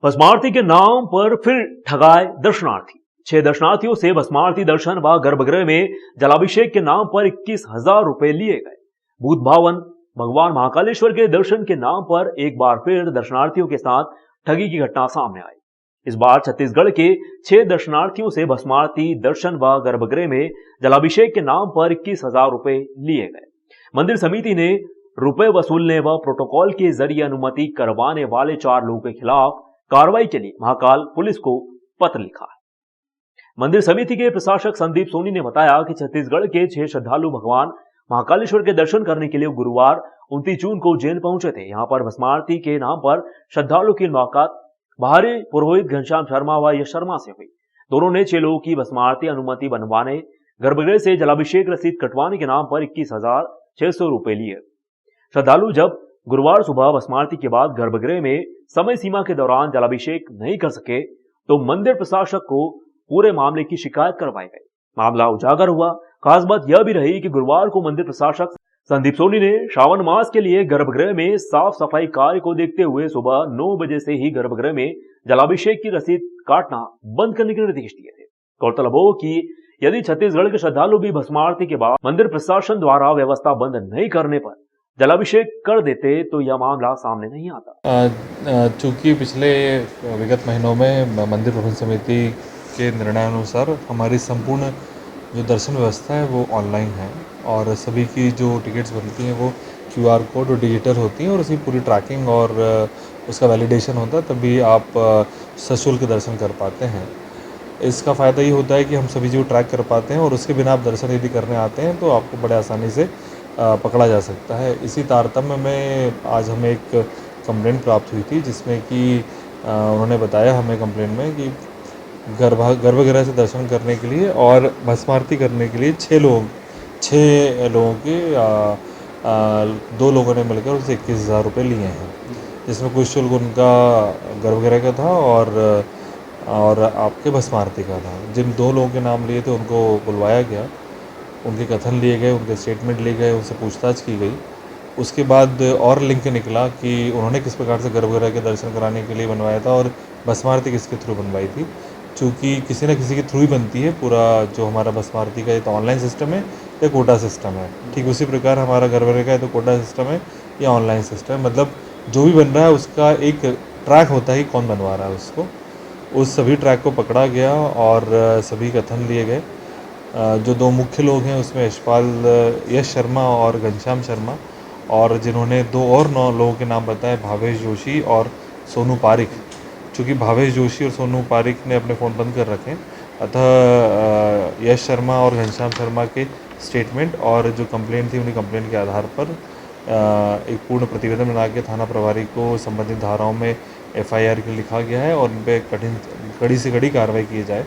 भस्मारती के नाम पर फिर ठगाए दर्शनार्थी। 6 दर्शनार्थियों से भस्मारती दर्शन व गर्भगृह में जलाभिषेक के नाम पर 21,000 रुपए लिए गए। भूत भावन भगवान महाकालेश्वर के दर्शन के नाम पर एक बार फिर दर्शनार्थियों के साथ ठगी की घटना सामने आई। इस बार छत्तीसगढ़ के 6 दर्शनार्थियों से भस्मारती दर्शन व गर्भगृह में जलाभिषेक के नाम पर 21,000 रुपए लिए गए। मंदिर समिति ने रुपए वसूलने व प्रोटोकॉल के जरिए अनुमति करवाने वाले 4 लोगों के खिलाफ कार्रवाई के लिए महाकाल पुलिस को पत्र लिखा है। मंदिर समिति के प्रशासक संदीप सोनी ने बताया कि छत्तीसगढ़ के 6 श्रद्धालु भगवान महाकालेश्वर के दर्शन करने के लिए गुरुवार 29 जून को उज्जैन पहुंचे थे। यहां पर भस्मारती के नाम पर श्रद्धालु की मुलाकात बाहरी पुरोहित घनश्याम शर्मा व यश शर्मा से हुई। दोनों ने 6 लोगों की भस्मारती अनुमति बनवाने, गर्भगृह से जलाभिषेक रसीद कटवाने के नाम पर 21,600 रुपए लिए। श्रद्धालु जब गुरुवार सुबह भस्मारती के बाद गर्भगृह में समय सीमा के दौरान जलाभिषेक नहीं कर सके तो मंदिर प्रशासक को पूरे मामले की शिकायत करवाई गई। मामला उजागर हुआ। खास बात यह भी रही कि गुरुवार को मंदिर प्रशासक संदीप सोनी ने श्रावण मास के लिए गर्भगृह में साफ सफाई कार्य को देखते हुए सुबह 9 बजे से ही गर्भगृह में जलाभिषेक की रसीद काटना बंद करने के निर्देश दिए थे। गौरतलब हो कि यदि छत्तीसगढ़ के श्रद्धालु भी भस्मारती के बाद मंदिर प्रशासन द्वारा व्यवस्था बंद नहीं करने पर जलाभिषेक कर देते तो यह मामला सामने नहीं आता। चूंकि पिछले विगत महीनों में मंदिर प्रबंध समिति के निर्णयानुसार हमारी संपूर्ण जो दर्शन व्यवस्था है वो ऑनलाइन है और सभी की जो टिकट्स बनती हैं वो QR कोड और डिजिटल होती हैं और उसकी पूरी ट्रैकिंग और उसका वैलिडेशन होता है, तभी आप सशुल्क दर्शन कर पाते हैं। इसका फ़ायदा ये होता है कि हम सभी चीज़ ट्रैक कर पाते हैं और उसके बिना आप दर्शन यदि करने आते हैं तो आपको बड़े आसानी से पकड़ा जा सकता है। इसी तारतम्य में आज हमें एक कंप्लेंट प्राप्त हुई थी जिसमें कि उन्होंने बताया हमें कंप्लेंट में कि गर्भगृह से दर्शन करने के लिए और भस्मारती करने के लिए 6 लोगों के 2 लोगों ने मिलकर उनसे 21,000 रुपये लिए हैं, जिसमें कुछ शुल्क उनका गर्भगृह का था और आपके भस्मारती का था। जिन 2 लोगों के नाम लिए थे उनको बुलवाया गया, उनके कथन लिए गए, उनके स्टेटमेंट लिए गए, उनसे पूछताछ की गई। उसके बाद और लिंक निकला कि उन्होंने किस प्रकार से गर्भगृह के दर्शन कराने के लिए बनवाया था और भस्मारती किसके थ्रू बनवाई थी। चूँकि किसी न किसी के थ्रू ही बनती है पूरा जो हमारा भस्मारती का, या तो ऑनलाइन सिस्टम है या कोटा सिस्टम है। ठीक उसी प्रकार हमारा गर्भगृह का या तो कोटा सिस्टम है या ऑनलाइन सिस्टम है। मतलब जो भी बन रहा है उसका एक ट्रैक होता है कि कौन बनवा रहा है उसको। उस सभी ट्रैक को पकड़ा गया और सभी कथन लिए गए। जो 2 मुख्य लोग हैं उसमें यश शर्मा और घनश्याम शर्मा, और जिन्होंने 2 और 9 लोगों के नाम बताए, भावेश जोशी और सोनू पारिक। चूँकि भावेश जोशी और सोनू पारिक ने अपने फ़ोन बंद कर रखे, अतः यश शर्मा और घनश्याम शर्मा के स्टेटमेंट और जो कंप्लेंट थी उन्हीं कंप्लेंट के आधार पर एक पूर्ण प्रतिवेदन बना के थाना प्रभारी को संबंधित धाराओं में FIR के लिखा गया है और उन पर कड़ी से कड़ी कार्रवाई की जाए।